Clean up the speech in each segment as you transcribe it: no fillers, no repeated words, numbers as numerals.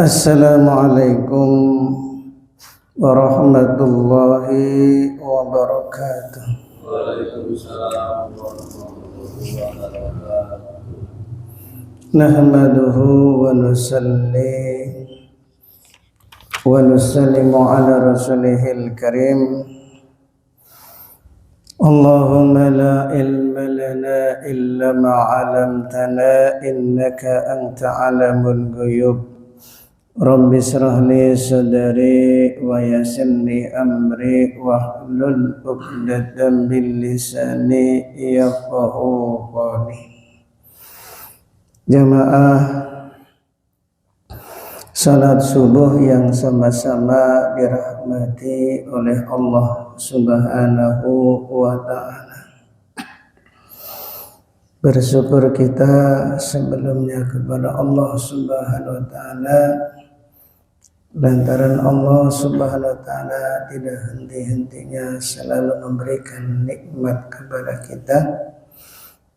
Assalamualaikum warahmatullahi wabarakatuh. Waalaikumsalam warahmatullahi wabarakatuh. Nahmaduhu wa nusallimu ala rasulihil karim. Allahumma la ilma lana illa ma 'allamtana innaka anta 'alamul ghuyub. Rabbi shrah li sadri wa yassir li amri wahlul 'uqdatam min lisani yafqahu qawli. Jamaah salat subuh yang sama-sama dirahmati oleh Allah Subhanahu wa ta'ala. Bersyukur kita sebelumnya kepada Allah Subhanahu wa ta'ala, lantaran Allah Subhanahu wa ta'ala tidak henti-hentinya selalu memberikan nikmat kepada kita.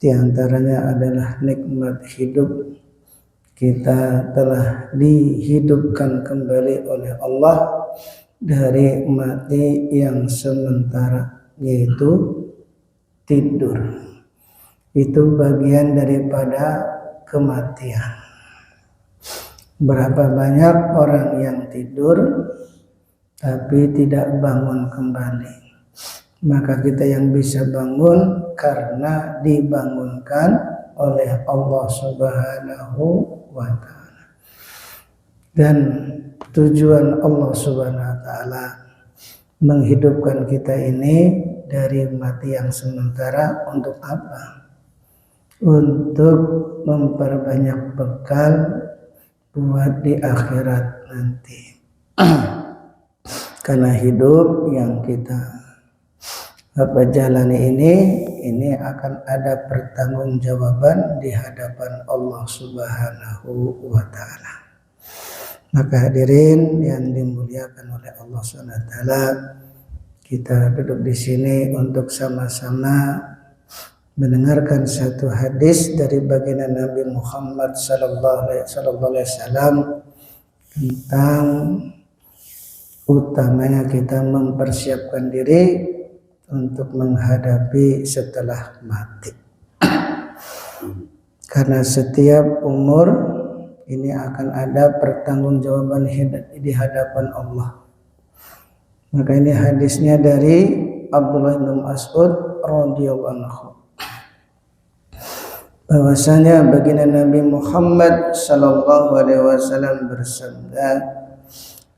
Di antaranya adalah nikmat hidup. Kita telah dihidupkan kembali oleh Allah dari mati yang sementara, yaitu tidur. Itu bagian daripada kematian. Berapa banyak orang yang tidur tapi tidak bangun kembali. Maka kita yang bisa bangun karena dibangunkan oleh Allah Subhanahu wa ta'ala. Dan tujuan Allah Subhanahu wa ta'ala menghidupkan kita ini dari mati yang sementara untuk apa? Untuk memperbanyak bekal buat di akhirat nanti. Karena hidup yang kita jalani ini akan ada pertanggungjawaban di hadapan Allah Subhanahu wa ta'ala. Maka hadirin yang dimuliakan oleh Allah Subhanahu wa ta'ala, kita duduk di sini untuk sama-sama mendengarkan satu hadis dari baginda Nabi Muhammad sallallahu alaihi wasallam tentang utamanya kita mempersiapkan diri untuk menghadapi setelah mati. Karena setiap umur ini akan ada pertanggungjawaban di hadapan Allah. Maka ini hadisnya dari Abdullah bin Mas'ud radhiyallahu anhu, bahwasanya baginda Nabi Muhammad sallallahu alaihi wasallam bersabda,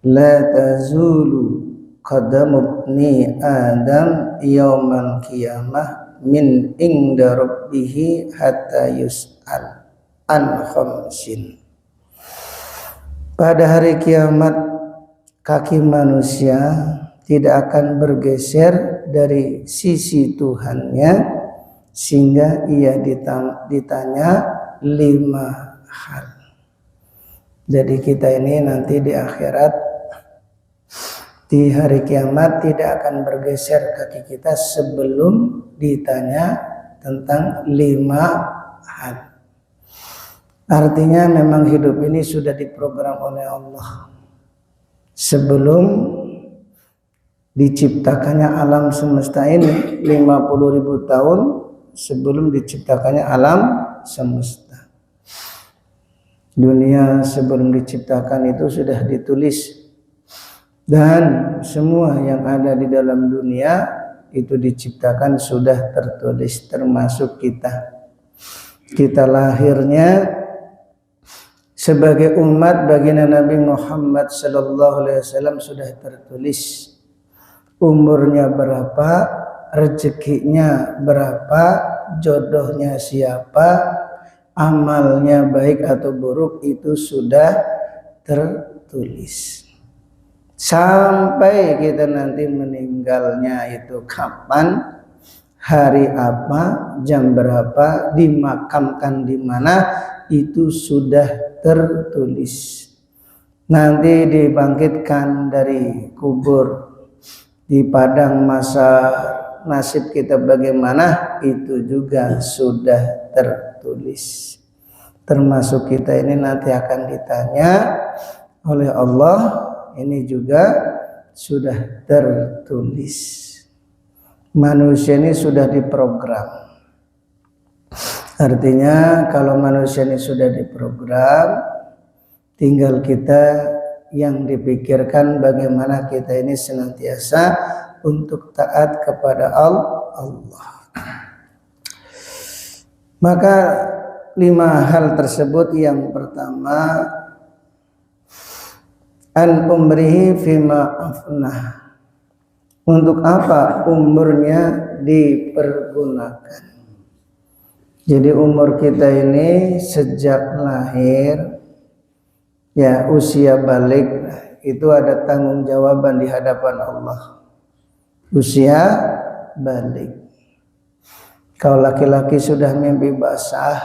la tazulu qadamu ibni Adam yaumal qiyamah min inda rabbih hatta yus'al an khamsin. Pada hari kiamat kaki manusia tidak akan bergeser dari sisi Tuhannya sehingga ia ditanya 5 hal. Jadi kita ini nanti di akhirat, di hari kiamat tidak akan bergeser kaki kita sebelum ditanya tentang 5 hal. Artinya memang hidup ini sudah diprogram oleh Allah. Sebelum diciptakannya alam semesta ini 50.000 tahun sebelum diciptakannya alam semesta. Dunia sebelum diciptakan itu sudah ditulis. Dan semua yang ada di dalam dunia itu diciptakan sudah tertulis, termasuk kita. Kita lahirnya sebagai umat baginda Nabi Muhammad sallallahu alaihi wasallam sudah tertulis. Umurnya berapa, rezekinya berapa, jodohnya siapa, amalnya baik atau buruk itu sudah tertulis. Sampai kita nanti meninggalnya itu kapan, hari apa, jam berapa, dimakamkan di mana, itu sudah tertulis. Nanti dibangkitkan dari kubur, di padang masa nasib kita bagaimana, itu juga sudah tertulis. Termasuk kita ini nanti akan ditanya oleh Allah ini juga sudah tertulis. Manusia ini sudah diprogram. Artinya kalau manusia ini sudah diprogram, tinggal kita yang dipikirkan bagaimana kita ini senantiasa untuk taat kepada Allah. Maka 5 hal tersebut, yang pertama an umrihi fima afnah. Untuk apa umurnya dipergunakan? Jadi umur kita ini sejak lahir, ya usia balik, itu ada tanggung jawaban di hadapan Allah. Usia balik. Kalau laki-laki sudah mimpi basah,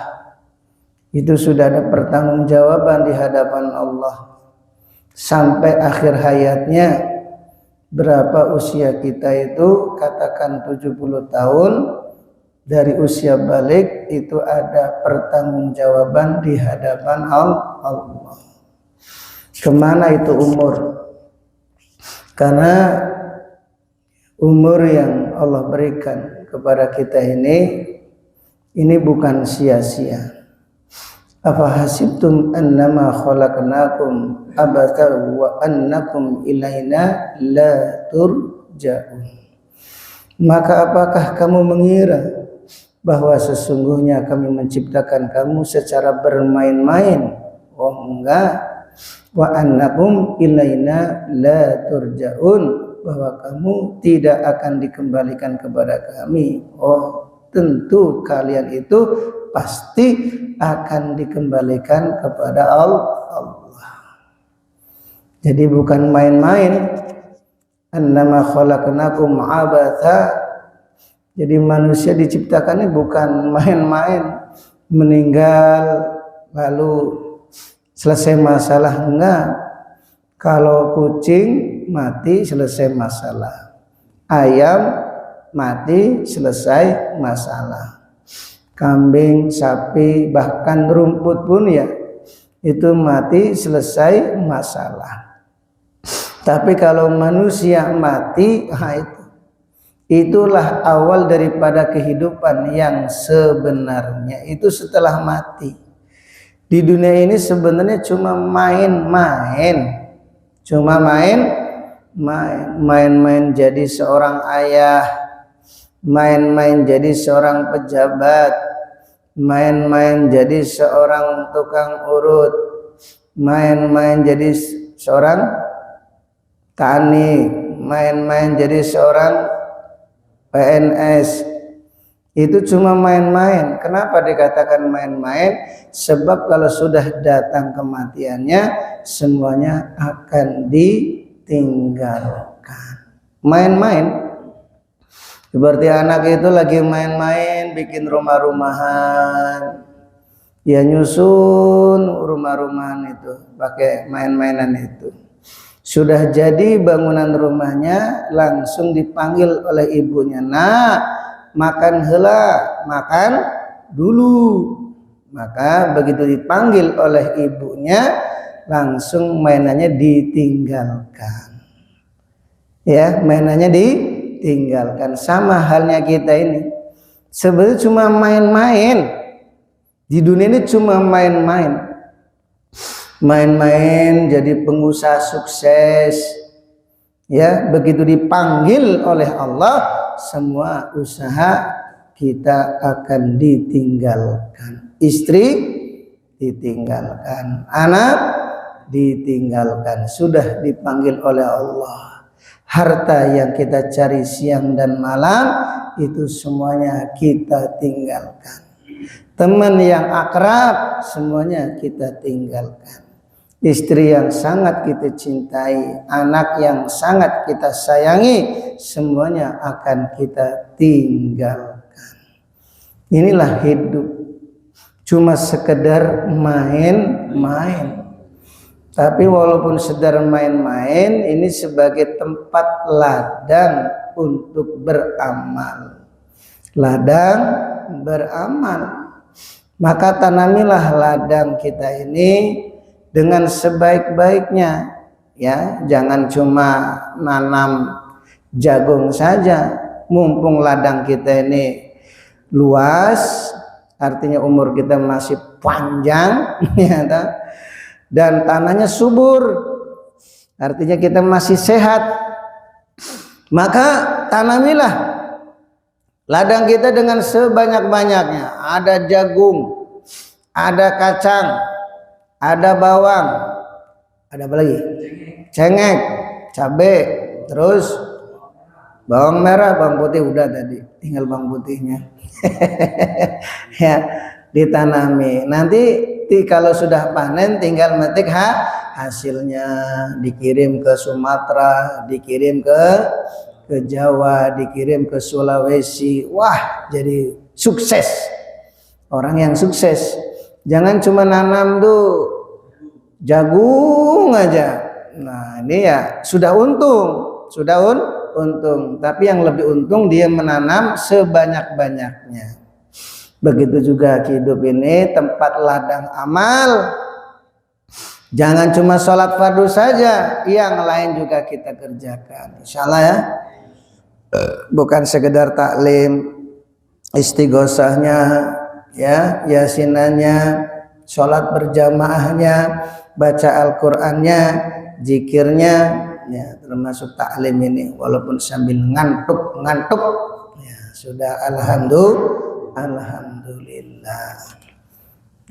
itu sudah ada pertanggungjawaban di hadapan Allah. Sampai akhir hayatnya, berapa usia kita itu, katakan 70 tahun, dari usia balik itu ada pertanggungjawaban di hadapan Allah. Kemana itu umur? Karena umur yang Allah berikan kepada kita ini bukan sia-sia. Afa hasibtum annama khalaqnakum abatha wa annakum ilaina la turja'un. Maka apakah kamu mengira bahwa sesungguhnya kami menciptakan kamu secara bermain-main? Oh enggak. Wa annakum ilaina la turja'un, bahwa kamu tidak akan dikembalikan kepada kami. Oh tentu kalian itu pasti akan dikembalikan kepada Allah. Jadi bukan main-main. Annama khalaqnakum abatha. Jadi manusia diciptakan ini bukan main-main, meninggal lalu selesai masalah, enggak. Kalau kucing mati selesai masalah, ayam mati selesai masalah, kambing, sapi, bahkan rumput pun ya itu mati selesai masalah. Tapi kalau manusia mati, itulah awal daripada kehidupan yang sebenarnya itu setelah mati. Di dunia ini sebenarnya cuma main-main, main-main jadi seorang ayah, main-main jadi seorang pejabat, main-main jadi seorang tukang urut, main-main jadi seorang tani, main-main jadi seorang PNS. Itu cuma main-main. Kenapa dikatakan main-main? Sebab kalau sudah datang kematiannya, semuanya akan ditinggalkan. Main-main. Seperti anak itu lagi main-main, bikin rumah-rumahan, dia nyusun rumah-rumahan itu pakai main-mainan itu. Sudah jadi bangunan rumahnya, langsung dipanggil oleh ibunya, nak, makan heula, makan dulu. Maka begitu dipanggil oleh ibunya, langsung mainannya ditinggalkan. Ya, mainannya ditinggalkan. Sama halnya kita ini. Sebenarnya cuma main-main. Di dunia ini cuma main-main. Main-main jadi pengusaha sukses. Ya, begitu dipanggil oleh Allah, semua usaha kita akan ditinggalkan. Istri ditinggalkan, anak ditinggalkan, sudah dipanggil oleh Allah. Harta yang kita cari siang dan malam itu semuanya kita tinggalkan. Teman yang akrab semuanya kita tinggalkan. Istri yang sangat kita cintai, anak yang sangat kita sayangi, semuanya akan kita tinggalkan. Inilah hidup. Cuma sekedar main-main. Tapi walaupun sekedar main-main, ini sebagai tempat ladang untuk beramal. Ladang beramal. Maka tanamilah ladang kita ini dengan sebaik-baiknya. Ya, jangan cuma nanam jagung saja. Mumpung ladang kita ini luas, artinya umur kita masih panjang, ya, dan tanahnya subur, artinya kita masih sehat, maka tanamilah ladang kita dengan sebanyak-banyaknya. Ada jagung, ada kacang, ada bawang, ada apa lagi? Cengek, cabai, terus bawang merah, bawang putih udah tadi, tinggal bawang putihnya. Ya, ditanami. Nanti kalau sudah panen tinggal metik hasilnya, dikirim ke Sumatera, dikirim ke Jawa, dikirim ke Sulawesi. Wah, jadi sukses. Orang yang sukses. Jangan cuma nanam tuh jagung aja. Nah, ini ya sudah untung, untung. Tapi yang lebih untung dia menanam sebanyak-banyaknya. Begitu juga hidup ini tempat ladang amal. Jangan cuma sholat fardu saja, yang lain juga kita kerjakan. Insyaallah ya. Bukan sekedar taklim, istighosahnya, ya, yasinannya, sholat berjamaahnya, baca Al-Qur'annya, zikirnya, ya, termasuk taklim ini walaupun sambil ngantuk ya, sudah alhamdulillah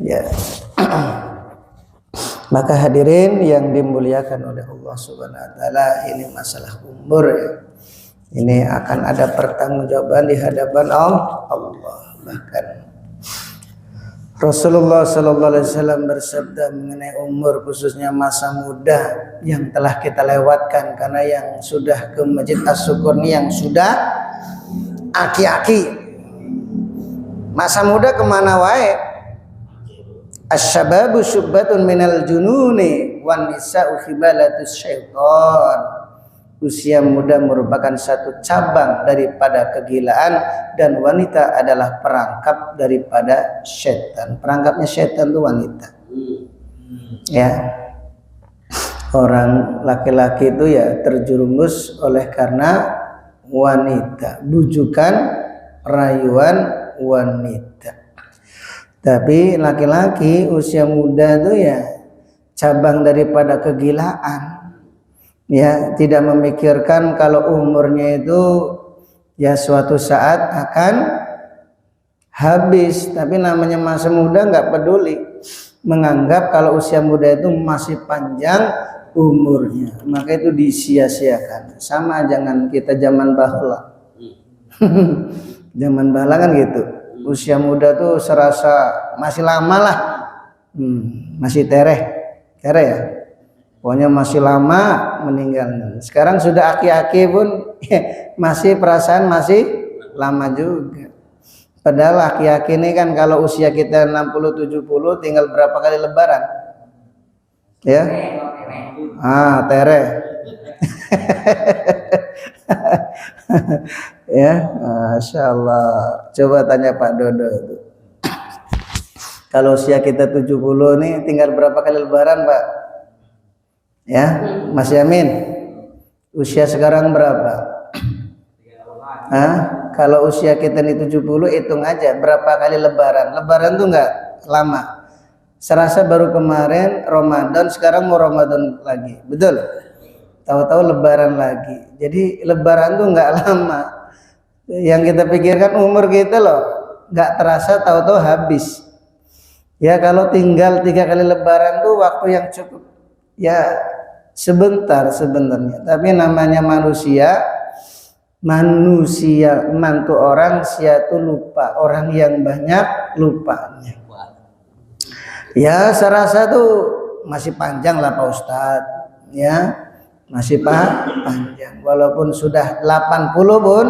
ya. Maka hadirin yang dimuliakan oleh Allah Subhanahu wa taala, ini masalah umur ya. Ini akan ada pertanggungjawaban di hadapan Allah. Bahkan Rasulullah sallallahu alaihi wasallam bersabda mengenai umur, khususnya masa muda yang telah kita lewatkan, karena yang sudah ke Masjid As-Syukur ini yang sudah aki-aki. Masa muda kemana wae? Asy-syababu syubbatun minal jununi wan nisa'u khibalatus syaitan. Usia muda merupakan satu cabang daripada kegilaan, dan wanita adalah perangkap daripada setan. Perangkapnya setan itu wanita. Ya. Orang laki-laki itu ya terjerumus oleh karena wanita, bujukan, rayuan wanita. Tapi laki-laki usia muda itu ya cabang daripada kegilaan. Ya, tidak memikirkan kalau umurnya itu ya suatu saat akan habis. Tapi namanya masa muda nggak peduli, menganggap kalau usia muda itu masih panjang umurnya, maka itu disia-siakan. Sama jangan kita zaman bahla. Zaman bahla kan gitu, usia muda tuh serasa masih lama lah, masih tereh ya. Pokoknya masih lama meninggal. Sekarang sudah aki-aki pun masih perasaan masih lama juga. Padahal aki-aki ini kan kalau usia kita 60-70 tinggal berapa kali lebaran? Ya? Tereh. Ya, Masya Allah. Coba tanya Pak Dodo. Kalau usia kita 70 nih tinggal berapa kali lebaran, Pak? Ya, Mas Yamin, usia sekarang berapa? Kalau usia kita nih 70, hitung aja berapa kali lebaran. Lebaran tuh nggak lama. Serasa baru kemarin Ramadan, sekarang mau Ramadan lagi, betul? Tahu-tahu lebaran lagi. Jadi lebaran tuh nggak lama. Yang kita pikirkan umur kita loh, nggak terasa tahu-tahu habis. Ya, kalau tinggal 3 kali lebaran tuh waktu yang cukup. Ya sebentar sebenarnya, tapi namanya manusia mantu orang sia tuh lupa, orang yang banyak lupanya. Ya serasa tuh masih panjang lah Pak Ustadz, ya masih panjang, walaupun sudah 80 pun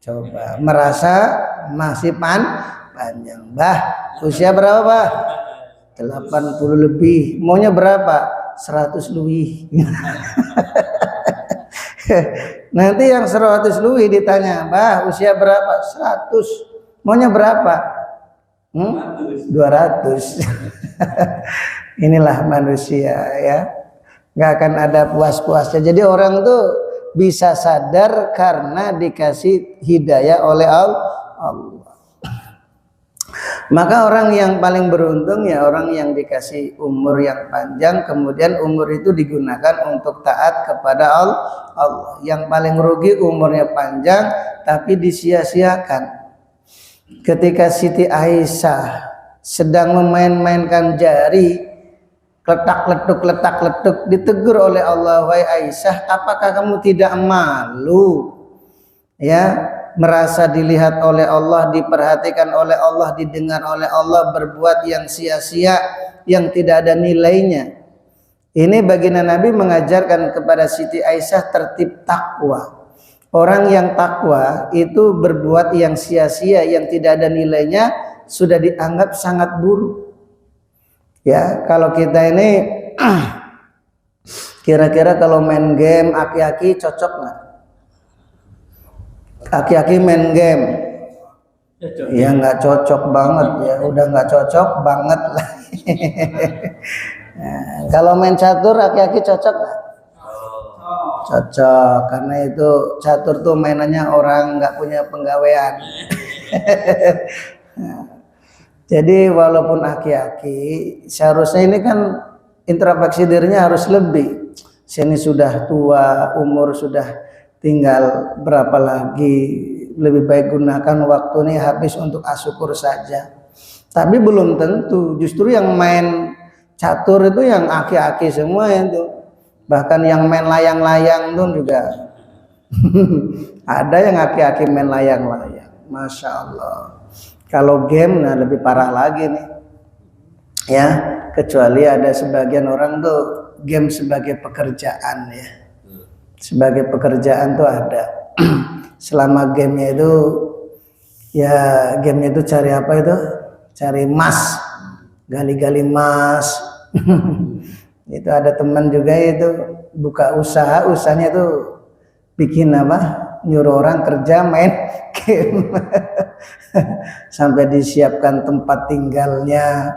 coba merasa masih panjang. Usia berapa? 80 lebih, maunya berapa? 100 lebih. Nanti yang 100 lebih ditanya, Mbah usia berapa? 100. Maunya berapa? 200. Inilah manusia ya, nggak akan ada puas-puasnya. Jadi orang tuh bisa sadar karena dikasih hidayah oleh Allah. Maka orang yang paling beruntung ya orang yang dikasih umur yang panjang, kemudian umur itu digunakan untuk taat kepada Allah. Yang paling rugi umurnya panjang tapi disia-siakan. Ketika Siti Aisyah sedang memain-mainkan jari, letak-letuk, ditegur oleh Allah, wahai Aisyah, apakah kamu tidak malu? Ya, merasa dilihat oleh Allah, diperhatikan oleh Allah, didengar oleh Allah, berbuat yang sia-sia, yang tidak ada nilainya. Ini baginda Nabi mengajarkan kepada Siti Aisyah tertib takwa. Orang yang takwa itu berbuat yang sia-sia, yang tidak ada nilainya, sudah dianggap sangat buruk. Ya, kalau kita ini kira-kira kalau main game aki-aki cocok nggak? Aki-aki main game ya nggak cocok banget ya, udah nggak cocok banget lah. Nah, kalau main catur aki-aki cocok nggak? Cocok, karena itu catur tuh mainannya orang nggak punya penggawean. Nah, jadi walaupun aki-aki seharusnya ini kan introspeksi dirinya harus lebih. Sini sudah tua, umur sudah tinggal berapa lagi, lebih baik gunakan waktu ini habis untuk asyukur saja. Tapi belum tentu, justru yang main catur itu yang aki-aki semua itu. Bahkan yang main layang-layang itu juga ada yang aki-aki main layang-layang. Masya Allah. Kalau game nah lebih parah lagi nih. Ya, kecuali ada sebagian orang tuh game sebagai pekerjaan ya. Sebagai pekerjaan tuh ada. Selama gamenya itu ya gamenya itu cari apa itu? Cari emas, gali-gali emas. Itu ada teman juga itu buka usaha, usahanya itu bikin apa? Nyuruh orang kerja main game. Sampai disiapkan tempat tinggalnya.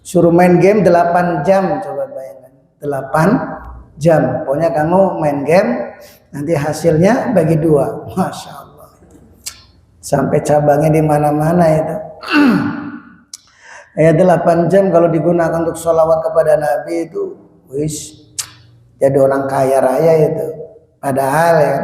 Suruh main game 8 jam, coba bayangkan. 8 jam. Pokoknya kamu main game, nanti hasilnya bagi 2. Masya Allah. Sampai cabangnya di mana-mana itu. Ya 8 jam kalau digunakan untuk sholawat kepada Nabi itu, wis jadi orang kaya raya itu. Padahal ya,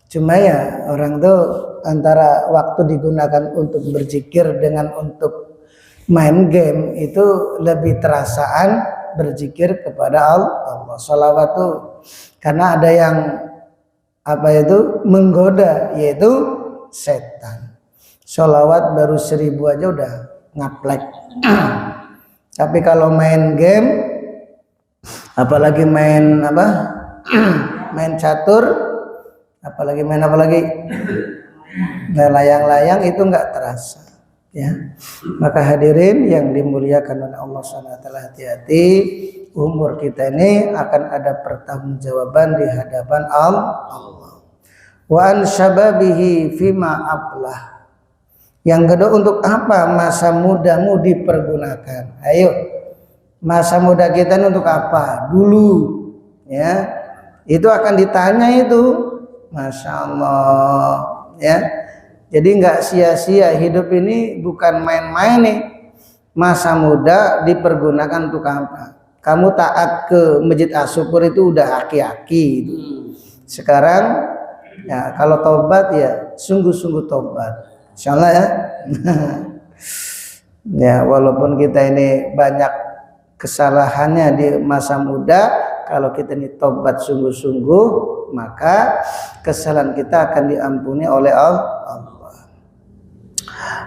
cuma ya orang tuh antara waktu digunakan untuk berzikir dengan untuk main game itu lebih terasaan berzikir kepada Allah. Sholawat tuh karena ada yang apa itu menggoda, yaitu setan. Sholawat baru 1000 aja udah ngaplek. Tapi kalau main game, apalagi main apa, main catur, apalagi main layang-layang itu nggak terasa. Ya, maka hadirin yang dimuliakan oleh Allah SWT, hati-hati, umur kita ini akan ada pertanggungjawaban di hadapan Allah. Wa an syababihi fima aflah. Yang kedua, untuk apa masa mudamu dipergunakan? Ayo, masa muda kita ini untuk apa? Dulu, ya, itu akan ditanya itu, Masya Allah, ya. Jadi nggak sia-sia hidup ini, bukan main-main nih. Masa muda dipergunakan untuk apa? Kamu taat ke masjid asyukur itu udah aki-aki. Sekarang, ya kalau tobat ya sungguh-sungguh tobat. Insyaallah ya. Ya walaupun kita ini banyak kesalahannya di masa muda, kalau kita ini tobat sungguh-sungguh, maka kesalahan kita akan diampuni oleh Allah.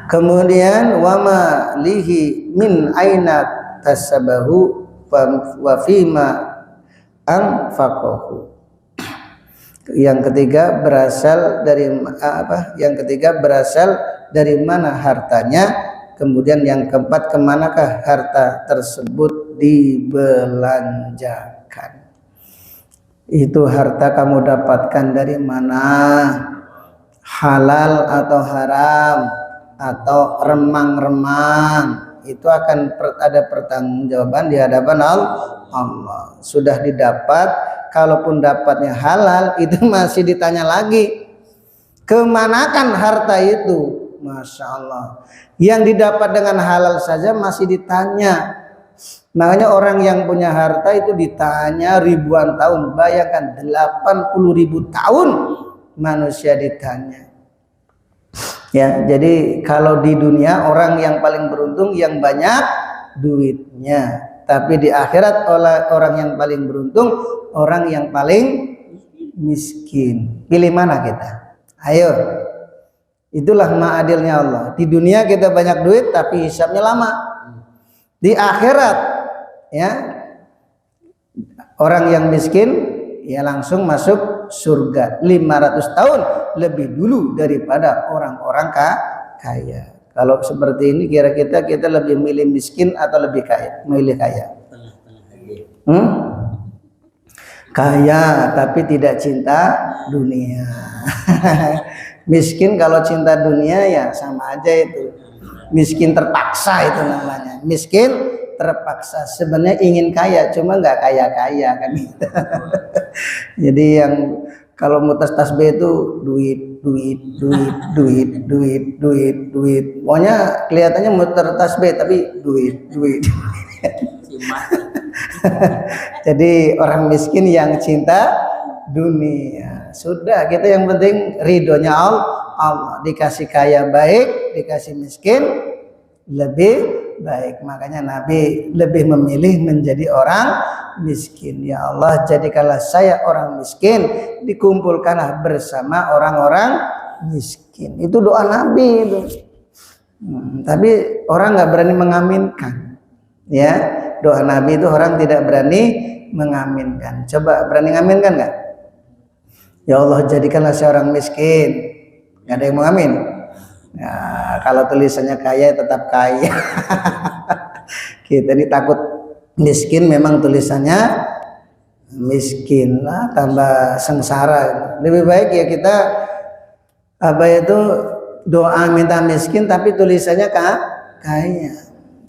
Kemudian wama lihi min aina tasabahu wa fima anfaqahu. Yang ketiga berasal dari apa? Yang ketiga berasal dari mana hartanya? Kemudian yang keempat, kemanakah harta tersebut dibelanjakan? Itu harta kamu dapatkan dari mana? Halal atau haram? Atau remang-remang? itu akan ada pertanggungjawaban di hadapan Allah. Sudah didapat, kalaupun dapatnya halal itu masih ditanya lagi, kemanakan harta itu? Masya Allah, yang didapat dengan halal saja masih ditanya. Makanya orang yang punya harta itu ditanya ribuan tahun. Bayangkan 80.000 tahun manusia ditanya. Ya, jadi kalau di dunia orang yang paling beruntung yang banyak duitnya, tapi di akhirat orang yang paling beruntung orang yang paling miskin. Pilih mana kita? Ayo. Itulah ma'adilnya Allah. Di dunia kita banyak duit tapi hisabnya lama. Di akhirat ya orang yang miskin ya langsung masuk surga 500 tahun lebih dulu daripada orang-orang kaya. Kalau seperti ini kira-kira kita lebih milih miskin atau lebih kaya? Milih kaya. Kaya tapi tidak cinta dunia. Miskin kalau cinta dunia ya sama aja itu. Miskin terpaksa itu namanya. Miskin terpaksa, sebenarnya ingin kaya cuma nggak kaya-kaya kan gitu. Jadi yang kalau mau tasbih itu duit. Pokoknya kelihatannya muter tasbih tapi duit. Jadi orang miskin yang cinta dunia. Sudah, kita yang penting ridhonya Allah. Dikasih kaya baik, dikasih miskin lebih baik. Makanya Nabi lebih memilih menjadi orang miskin. Ya Allah, jadikanlah saya orang miskin, dikumpulkanlah bersama orang-orang miskin. Itu doa Nabi itu. Tapi orang nggak berani mengaminkan. Ya, doa Nabi itu orang tidak berani mengaminkan. Coba berani ngaminkan nggak? Ya Allah, jadikanlah saya orang miskin. Nggak ada yang mengamin. Nah, kalau tulisannya kaya tetap kaya. Kita ini takut miskin, memang tulisannya miskin lah, tambah sengsara. Lebih baik ya kita doa minta miskin tapi tulisannya kaya.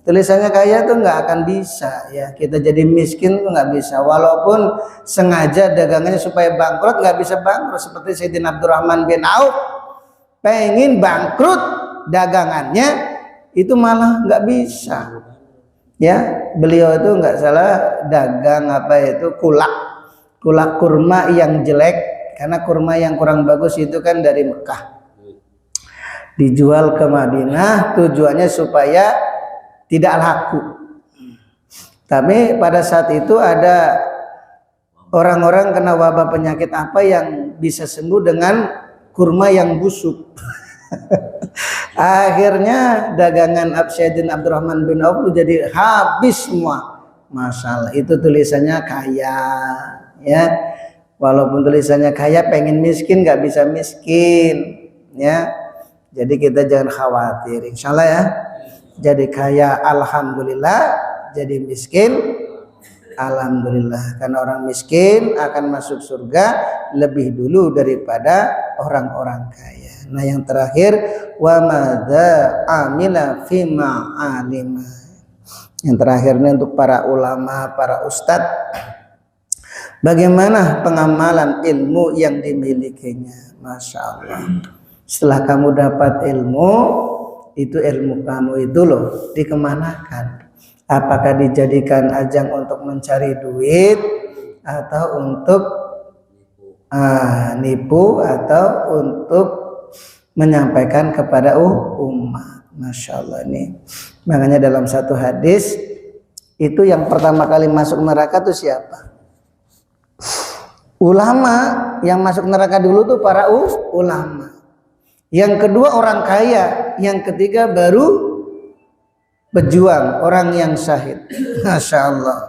Tulisannya kaya tuh nggak akan bisa ya. Kita jadi miskin tuh nggak bisa. Walaupun sengaja dagangannya supaya bangkrut, nggak bisa bangkrut. Seperti Sayyidina Abdurrahman bin Auf pengen bangkrut dagangannya itu malah nggak bisa ya. Beliau itu nggak salah dagang kulak kurma yang jelek, karena kurma yang kurang bagus itu kan dari Mekah dijual ke Madinah, tujuannya supaya tidak laku. Tapi pada saat itu ada orang-orang kena wabah penyakit apa yang bisa sembuh dengan kurma yang busuk. Akhirnya dagangan Sayyidina Abdurrahman bin Auf itu jadi habis semua. Masalah itu tulisannya kaya ya. Walaupun tulisannya kaya, pengen miskin nggak bisa miskin ya. Jadi kita jangan khawatir, insyaallah ya. Jadi kaya alhamdulillah, jadi miskin alhamdulillah. Karena orang miskin akan masuk surga lebih dulu daripada orang-orang kaya. Nah yang terakhir, wa madza amila fima alima. Yang terakhir ini untuk para ulama, para ustadz. Bagaimana pengamalan ilmu yang dimilikinya? Masya Allah. Setelah kamu dapat ilmu, itu ilmu kamu itu loh dikemanakan? Apakah dijadikan ajang untuk mencari duit, atau untuk nipu, atau untuk menyampaikan kepada umat? Masya Allah ini. Makanya dalam satu hadis itu yang pertama kali masuk neraka itu siapa? Ulama. Yang masuk neraka dulu tuh para ulama. Yang kedua orang kaya. Yang ketiga baru pejuang, orang yang syahid. Masya Allah.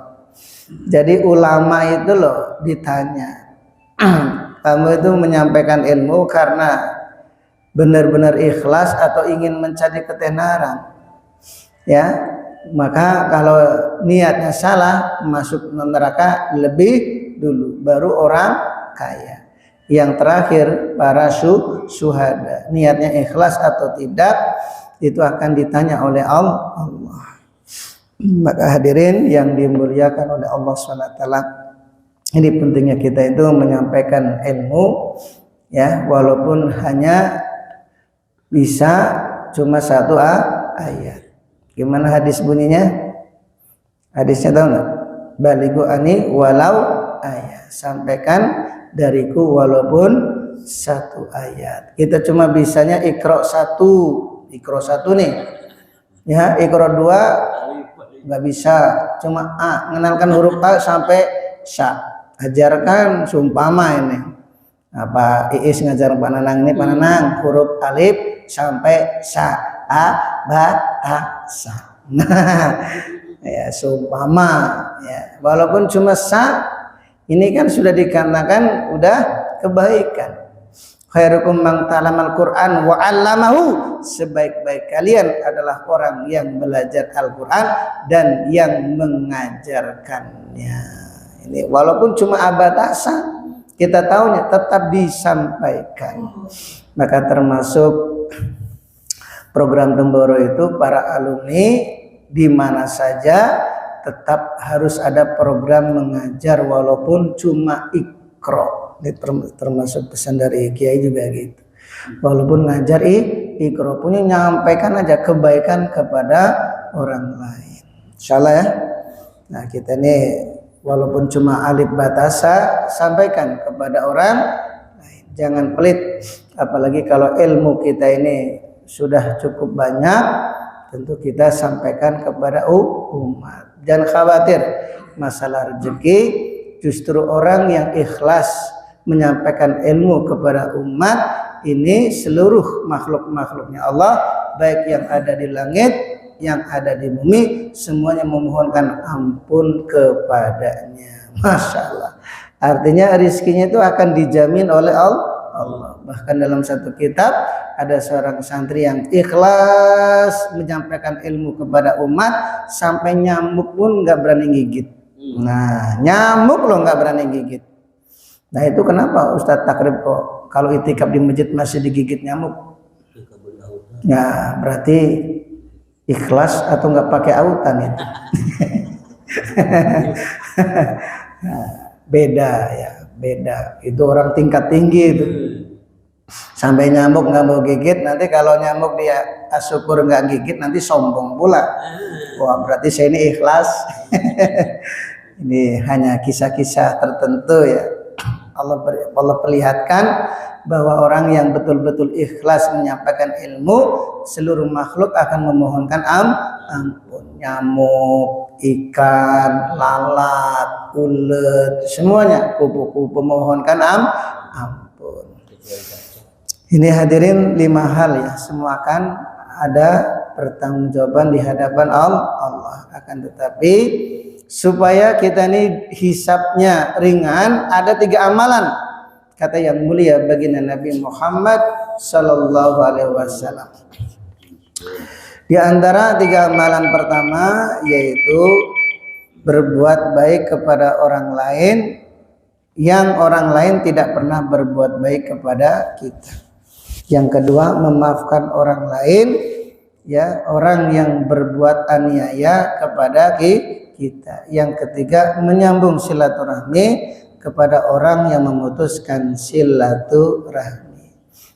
Jadi ulama itu loh ditanya, kamu itu menyampaikan ilmu karena benar-benar ikhlas atau ingin mencari ketenaran ya? Maka kalau niatnya salah, masuk neraka lebih dulu, baru orang kaya. Yang terakhir para syuhada, niatnya ikhlas atau tidak itu akan ditanya oleh Allah. Maka hadirin yang dimuliakan oleh Allah SWT, ini pentingnya kita itu menyampaikan ilmu ya, walaupun hanya bisa cuma satu ayat. Gimana hadis bunyinya? Hadisnya tahu nggak? Balighu ani walau ayat. Sampaikan dariku walaupun satu ayat. Kita cuma bisanya ikro satu nih. Ya, ikro 2 nggak bisa, cuma A, mengenalkan huruf A sampai Sya. Ajarkan sumpama ini. Apa Iis ngajar Pak Nanang ini, Pak Nanang huruf alif sampai Sya, A, Ba, Ta, Sa. Nah, ya sumpama ya, walaupun cuma Sya, ini kan sudah dikatakan udah kebaikan. Khairukum man ta'allamal Qur'an wa 'allamahu, sebaik-baik kalian adalah orang yang belajar Al-Qur'an dan yang mengajarkannya. Ini walaupun cuma abatasa, kita tahunya tetap disampaikan. Maka termasuk program Temboro itu para alumni di mana saja tetap harus ada program mengajar walaupun cuma ikro. Ini termasuk pesan dari Kiai juga gitu. Walaupun ngajar ikro, punya nyampaikan aja kebaikan kepada orang lain. Insyaallah ya. Nah kita ini walaupun cuma alif batasa, sampaikan kepada orang lain. Jangan pelit. Apalagi kalau ilmu kita ini sudah cukup banyak, tentu kita sampaikan kepada umat. Jangan khawatir masalah rezeki. Justru orang yang ikhlas menyampaikan ilmu kepada umat ini, seluruh makhluk-makhluknya Allah, baik yang ada di langit, yang ada di bumi, semuanya memohonkan ampun kepadanya. Masya Allah. Artinya rizkinya itu akan dijamin oleh Allah. Bahkan dalam satu kitab ada seorang santri yang ikhlas menyampaikan ilmu kepada umat sampai nyamuk pun nggak berani gigit. Nah, nyamuk loh nggak berani gigit. Nah itu kenapa Ustadz Takrib kok kalau itikaf di masjid masih digigit nyamuk? Ya berarti ikhlas atau nggak pakai autan itu. Nah, beda ya, beda. Itu orang tingkat tinggi itu. Sampai nyamuk nggak mau gigit, nanti kalau nyamuk dia syukur nggak gigit, nanti sombong pula. Wah berarti saya ini ikhlas. Ini hanya kisah-kisah tertentu ya. Allah perlihatkan bahwa orang yang betul-betul ikhlas menyampaikan ilmu, seluruh makhluk akan memohonkan ampun. Nyamuk, ikan, lalat, ulet, semuanya kupu-kupu memohonkan ampun. Ini hadirin 5 hal ya, semua akan ada pertanggungjawaban di hadapan Allah. Akan tetapi supaya kita ini hisabnya ringan, ada 3 amalan kata yang mulia baginda Nabi Muhammad sallallahu alaihi wasallam. Di antara 3 amalan pertama yaitu berbuat baik kepada orang lain yang orang lain tidak pernah berbuat baik kepada kita. Yang kedua, memaafkan orang lain ya, orang yang berbuat aniaya kepada kita. Yang ketiga, menyambung silaturahmi kepada orang yang memutuskan silaturahmi.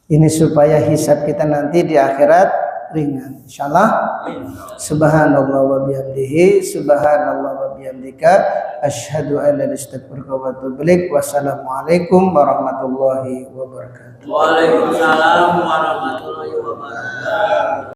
Ini supaya hisab kita nanti di akhirat ringan, insyaallah. Subhanallah wa bihamdihi, subhanallah wa bihamdika, asyhadu an la ilaha illa anta, astaghfiruka wa atubu ilaik. Wassalamualaikum warahmatullahi wabarakatuh. Waalaikumsalam warahmatullahi wabarakatuh.